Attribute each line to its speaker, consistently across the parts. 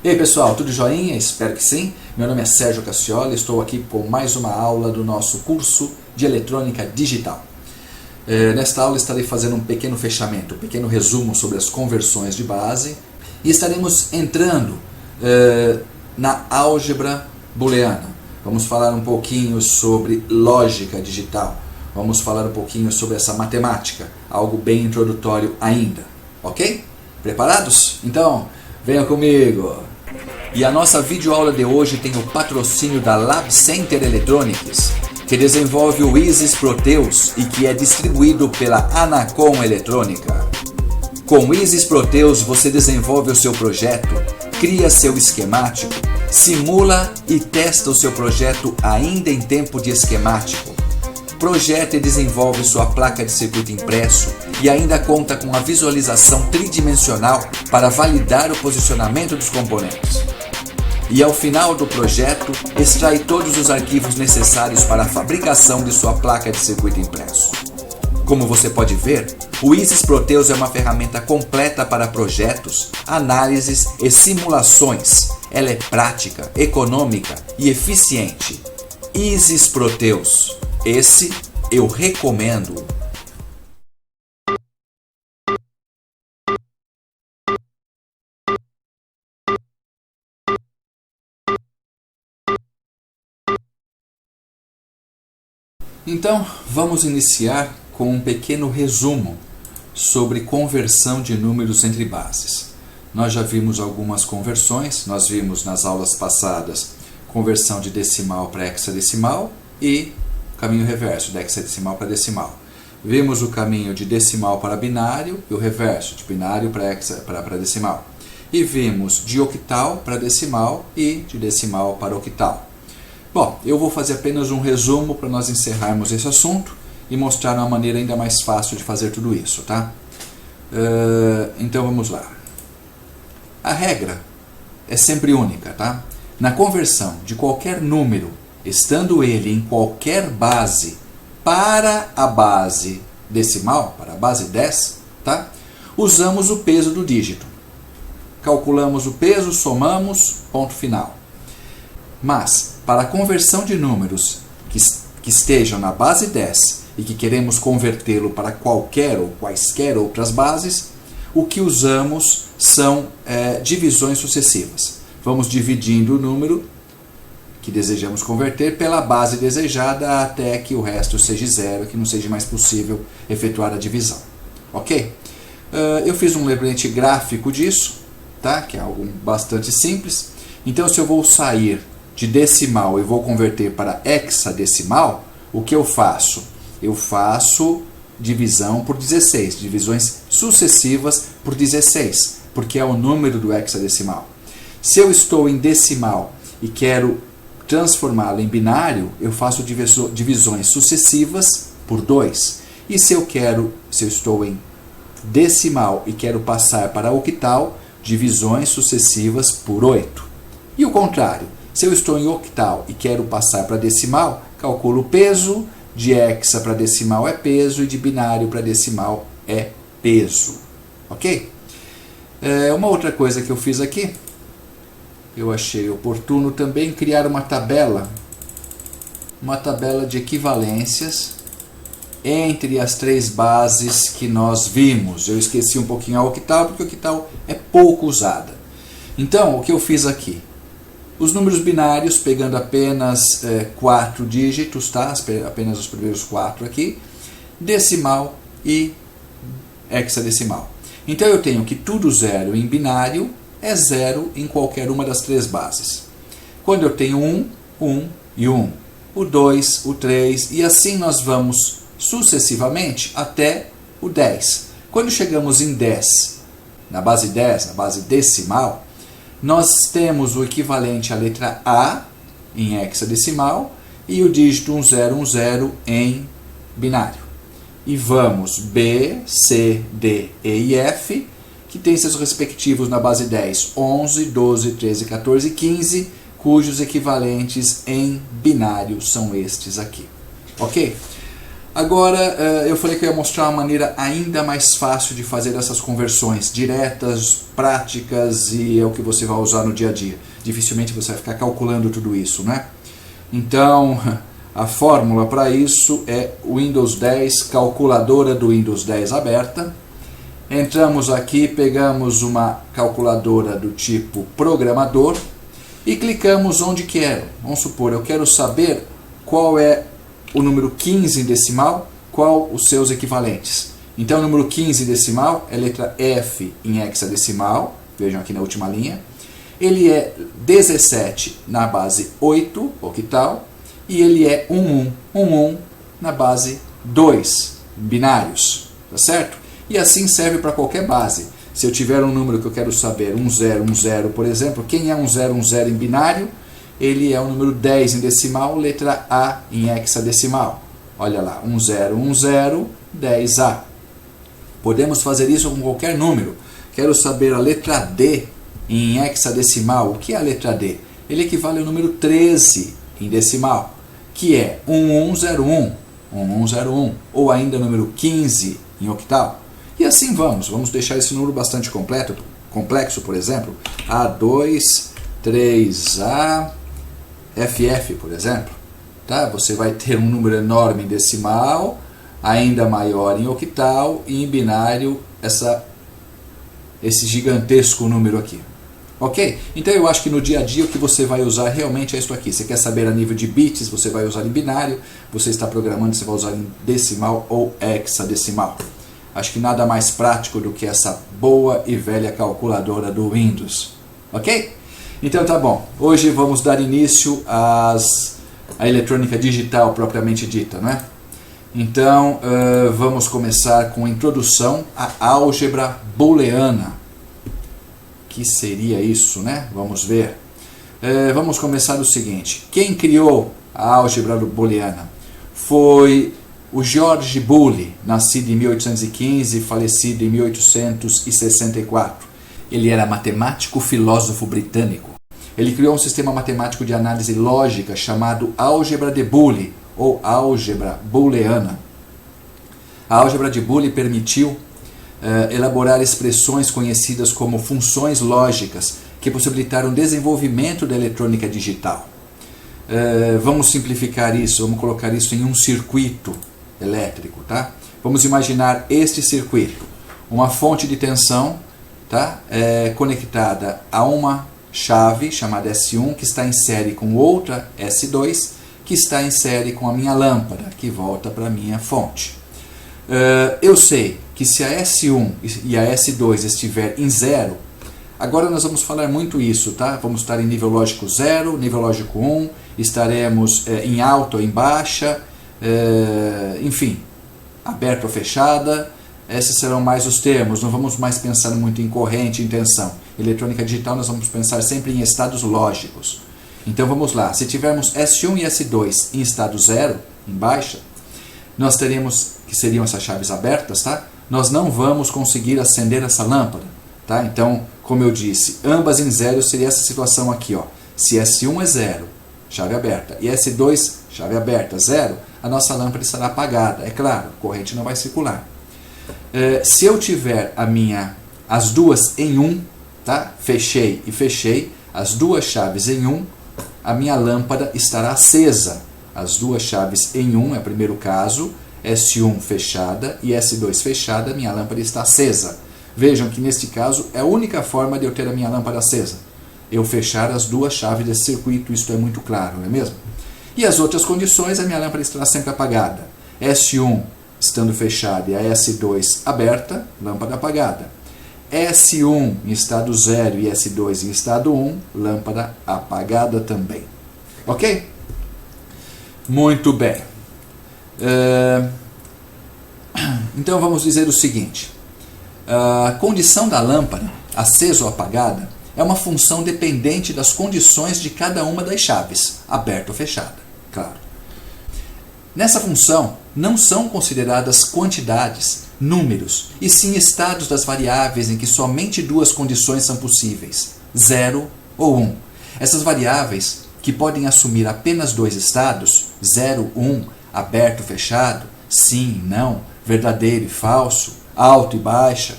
Speaker 1: E aí pessoal, tudo joinha? Espero que sim. Meu nome é Sérgio Cassioli, estou aqui com mais uma aula do nosso curso de Eletrônica Digital. Nesta aula estarei fazendo um pequeno fechamento, um pequeno resumo sobre as conversões de base e estaremos entrando na álgebra booleana. Vamos falar um pouquinho sobre lógica digital, vamos falar um pouquinho sobre essa matemática, algo bem introdutório ainda, ok? Preparados? Então, venham comigo! E a nossa videoaula de hoje tem o patrocínio da Lab Center Electronics, que desenvolve o Isis Proteus e que é distribuído pela Anacom Eletrônica. Com o Isis Proteus você desenvolve o seu projeto, cria seu esquemático, simula e testa o seu projeto ainda em tempo de esquemático. Projeta e desenvolve sua placa de circuito impresso e ainda conta com a visualização tridimensional para validar o posicionamento dos componentes. E ao final do projeto, extrai todos os arquivos necessários para a fabricação de sua placa de circuito impresso. Como você pode ver, o Isis Proteus é uma ferramenta completa para projetos, análises e simulações. Ela é prática, econômica e eficiente. Isis Proteus. Esse eu recomendo. Então, vamos iniciar com um pequeno resumo sobre conversão de números entre bases. Nós já vimos algumas conversões, nós vimos nas aulas passadas conversão de decimal para hexadecimal e caminho reverso, de hexadecimal para decimal. Vimos o caminho de decimal para binário e o reverso, de binário para decimal. E vimos de octal para decimal e de decimal para octal. Bom, eu vou fazer apenas um resumo para nós encerrarmos esse assunto e mostrar uma maneira ainda mais fácil de fazer tudo isso, tá? Então vamos lá. A regra é sempre única, tá? Na conversão de qualquer número, estando ele em qualquer base para a base decimal, para a base 10, tá? Usamos o peso do dígito. Calculamos o peso, somamos, ponto final. Mas, para a conversão de números que estejam na base 10 e que queremos convertê-lo para qualquer ou quaisquer outras bases, o que usamos são divisões sucessivas. Vamos dividindo o número que desejamos converter pela base desejada até que o resto seja zero, que não seja mais possível efetuar a divisão. Ok? Eu fiz um lembrete gráfico disso, tá? Que é algo bastante simples. Então, se eu vou sair de decimal e vou converter para hexadecimal, o que eu faço? Eu faço divisão por 16, divisões sucessivas por 16, porque é o número do hexadecimal. Se eu estou em decimal e quero transformá-lo em binário, eu faço divisões sucessivas por 2. E se eu estou em decimal e quero passar para octal, divisões sucessivas por 8. E o contrário, se eu estou em octal e quero passar para decimal, calculo o peso, de hexa para decimal é peso e de binário para decimal é peso. Ok? Uma outra coisa que eu fiz aqui, eu achei oportuno também criar uma tabela de equivalências entre as três bases que nós vimos. Eu esqueci um pouquinho a octal, porque a octal é pouco usada. Então, o que eu fiz aqui? Os números binários, pegando apenas 4 dígitos, tá? Apenas os primeiros 4 aqui, decimal e hexadecimal. Então eu tenho que tudo zero em binário é zero em qualquer uma das três bases. Quando eu tenho 1, 1 e 1. O 2, o 3 e assim nós vamos sucessivamente até o 10. Quando chegamos em 10, na base 10, na base decimal, nós temos o equivalente à letra A em hexadecimal e o dígito 1010 em binário. E vamos B, C, D, E e F, que tem seus respectivos na base 10, 11, 12, 13, 14 e 15, cujos equivalentes em binário são estes aqui. Ok? Agora, eu falei que eu ia mostrar uma maneira ainda mais fácil de fazer essas conversões diretas, práticas, e é o que você vai usar no dia a dia. Dificilmente você vai ficar calculando tudo isso, né? Então, a fórmula para isso é Windows 10, calculadora do Windows 10 aberta. Entramos aqui, pegamos uma calculadora do tipo programador e clicamos onde quero. Vamos supor, eu quero saber qual é o número 15 em decimal, qual os seus equivalentes. Então, o número 15 em decimal é letra F em hexadecimal, vejam aqui na última linha. Ele é 17 na base 8, octal, e ele é 11 na base 2, binários, tá certo? E assim serve para qualquer base. Se eu tiver um número que eu quero saber, 1010, por exemplo, quem é 1010 em binário? Ele é o número 10 em decimal, letra A em hexadecimal. Olha lá, 1010, 10A. Podemos fazer isso com qualquer número. Quero saber a letra D em hexadecimal. O que é a letra D? Ele equivale ao número 13 em decimal, que é 1101, 1101, ou ainda o número 15 em octal. E assim vamos deixar esse número bastante complexo, por exemplo, A2, 3A, FF, por exemplo. Tá? Você vai ter um número enorme em decimal, ainda maior em octal, e em binário esse gigantesco número aqui. Ok? Então eu acho que no dia a dia o que você vai usar realmente é isso aqui. Você quer saber a nível de bits, você vai usar em binário. Você está programando, você vai usar em decimal ou hexadecimal. Acho que nada mais prático do que essa boa e velha calculadora do Windows. Ok? Então tá bom. Hoje vamos dar início à eletrônica digital propriamente dita, não é? Então vamos começar com a introdução à álgebra booleana. Que seria isso, né? Vamos ver. Vamos começar do seguinte. Quem criou a álgebra booleana foi o George Boole, nascido em 1815 e falecido em 1864. Ele era matemático filósofo britânico. Ele criou um sistema matemático de análise lógica chamado álgebra de Boole, ou álgebra booleana. A álgebra de Boole permitiu elaborar expressões conhecidas como funções lógicas que possibilitaram o desenvolvimento da eletrônica digital. Vamos simplificar isso, vamos colocar isso em um circuito elétrico, tá? Vamos imaginar este circuito, uma fonte de tensão, tá? Conectada a uma chave chamada S1 que está em série com outra S2 que está em série com a minha lâmpada que volta para a minha fonte. Eu sei que se a S1 e a S2 estiver em zero, agora nós vamos falar muito isso, tá? Vamos estar em nível lógico 0, nível lógico 1, estaremos em alta ou em baixa, enfim, aberta ou fechada. Esses serão mais os termos, não vamos mais pensar muito em corrente e em tensão. Eletrônica digital nós vamos pensar sempre em estados lógicos. Então vamos lá, se tivermos S1 e S2 em estado 0, em baixa, nós teremos, que seriam essas chaves abertas, tá? Nós não vamos conseguir acender essa lâmpada, tá? Então, como eu disse, ambas em 0 seria essa situação aqui, ó. Se S1 é 0, chave aberta, e S2, chave aberta, 0, a nossa lâmpada estará apagada. É claro, a corrente não vai circular. Se eu tiver as duas em 1, tá? Fechei e fechei, as duas chaves em 1, a minha lâmpada estará acesa. As duas chaves em 1 é o primeiro caso, S1 fechada e S2 fechada, minha lâmpada está acesa. Vejam que neste caso é a única forma de eu ter a minha lâmpada acesa. Eu fechar as duas chaves desse circuito, isto é muito claro, não é mesmo? E as outras condições, a minha lâmpada estará sempre apagada. S1 estando fechada e a S2 aberta, lâmpada apagada. S1 em estado 0 e S2 em estado 1, lâmpada apagada também. Ok? Muito bem. Então vamos dizer o seguinte. A condição da lâmpada, acesa ou apagada, é uma função dependente das condições de cada uma das chaves, aberta ou fechada, claro. Nessa função, não são consideradas quantidades, números, e sim estados das variáveis em que somente duas condições são possíveis, 0 ou 1. Essas variáveis, que podem assumir apenas dois estados, 0, 1, aberto, fechado, sim, não, verdadeiro e falso, alto e baixa,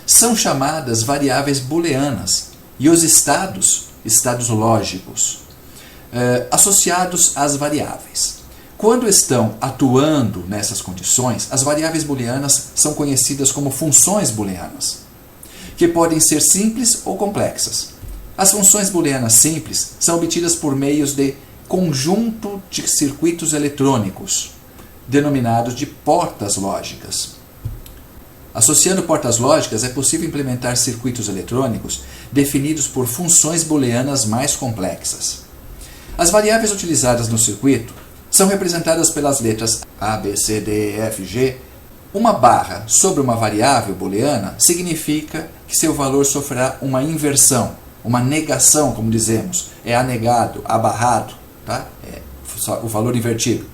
Speaker 1: são chamadas variáveis booleanas e os estados lógicos, associados às variáveis. Quando estão atuando nessas condições, as variáveis booleanas são conhecidas como funções booleanas, que podem ser simples ou complexas. As funções booleanas simples são obtidas por meios de conjunto de circuitos eletrônicos, denominados de portas lógicas. Associando portas lógicas, é possível implementar circuitos eletrônicos definidos por funções booleanas mais complexas. As variáveis utilizadas no circuito são representadas pelas letras A, B, C, D, E, F, G. Uma barra sobre uma variável booleana significa que seu valor sofrerá uma inversão, uma negação, como dizemos. É anegado, abarrado, tá? É o valor invertido.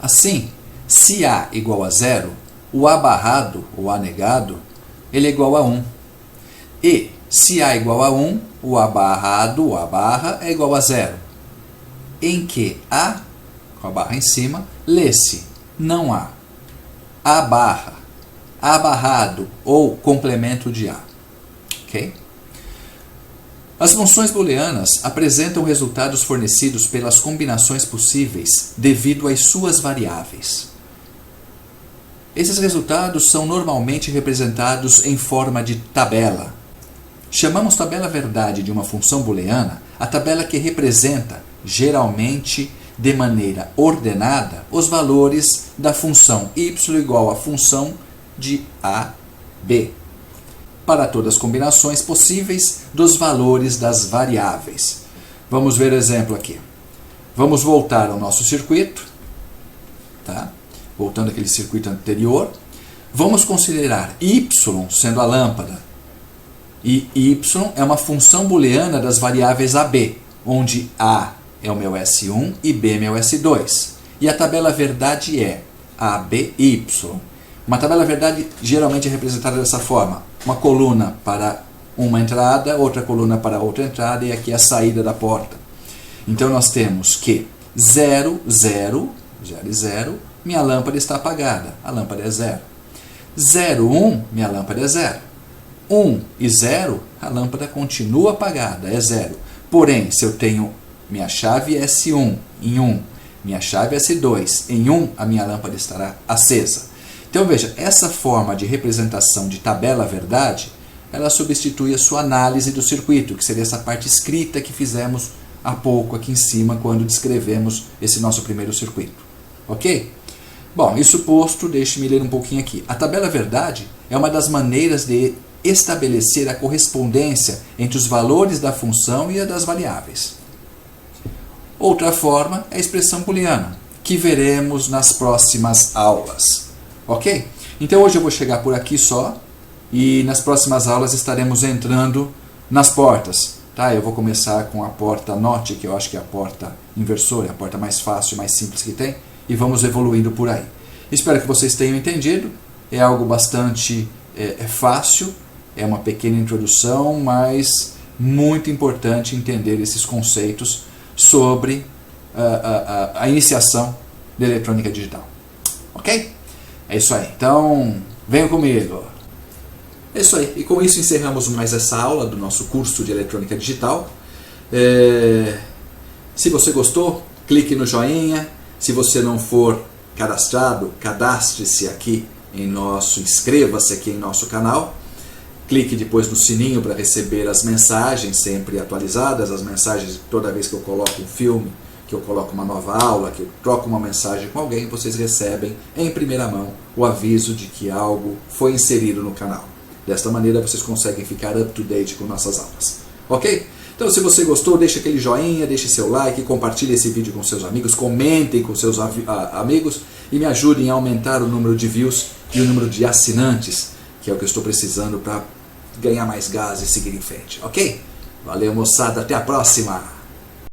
Speaker 1: Assim, se A igual a 0, o A barrado, o A negado, ele é igual a 1. E, se A igual a 1, o A barrado, o A barra, é igual a 0. Em que A, com a barra em cima, lê-se não há. A barra, A barrado ou complemento de A. Ok? As funções booleanas apresentam resultados fornecidos pelas combinações possíveis devido às suas variáveis. Esses resultados são normalmente representados em forma de tabela. Chamamos tabela verdade de uma função booleana a tabela que representa, geralmente de maneira ordenada, os valores da função y igual à função de a, b, para todas as combinações possíveis dos valores das variáveis. Vamos ver o exemplo aqui. Vamos voltar ao nosso circuito, tá? Voltando àquele circuito anterior, vamos considerar y sendo a lâmpada. E y é uma função booleana das variáveis AB, onde A é o meu S1 e B é meu S2. E a tabela verdade é ABY. Uma tabela verdade geralmente é representada dessa forma. Uma coluna para uma entrada, outra coluna para outra entrada, e aqui a saída da porta. Então nós temos que 0, 0, 0 e 0, minha lâmpada está apagada, a lâmpada é 0. 0, 1, minha lâmpada é 0. 1 e 0, a lâmpada continua apagada, é 0. Porém, se eu tenho minha chave S1 em 1, minha chave S2 em 1, a minha lâmpada estará acesa. Então veja, essa forma de representação de tabela verdade, ela substitui a sua análise do circuito, que seria essa parte escrita que fizemos há pouco aqui em cima, quando descrevemos esse nosso primeiro circuito. Ok? Bom, isso posto, deixe-me ler um pouquinho aqui. A tabela verdade é uma das maneiras de estabelecer a correspondência entre os valores da função e a das variáveis. Outra forma é a expressão booleana, que veremos nas próximas aulas. Ok? Então hoje eu vou chegar por aqui só, e nas próximas aulas estaremos entrando nas portas. Tá? Eu vou começar com a porta NOT, que eu acho que é a porta inversora, a porta mais fácil, mais simples que tem, e vamos evoluindo por aí. Espero que vocês tenham entendido. É algo bastante fácil, é uma pequena introdução, mas muito importante entender esses conceitos sobre a iniciação da eletrônica digital. Ok? É isso aí. Então, venham comigo. É isso aí. E com isso encerramos mais essa aula do nosso curso de eletrônica digital. Se você gostou, clique no joinha. Se você não for cadastrado, cadastre-se aqui inscreva-se aqui em nosso canal. Clique depois no sininho para receber as mensagens sempre atualizadas, as mensagens toda vez que eu coloco um filme, que eu coloco uma nova aula, que eu troco uma mensagem com alguém, vocês recebem em primeira mão o aviso de que algo foi inserido no canal. Desta maneira vocês conseguem ficar up to date com nossas aulas. Ok? Então se você gostou, deixe aquele joinha, deixe seu like, compartilhe esse vídeo com seus amigos, comentem com seus amigos e me ajudem a aumentar o número de views e o número de assinantes, que é o que eu estou precisando para ganhar mais gás e seguir em frente. Ok? Valeu, moçada. Até a próxima!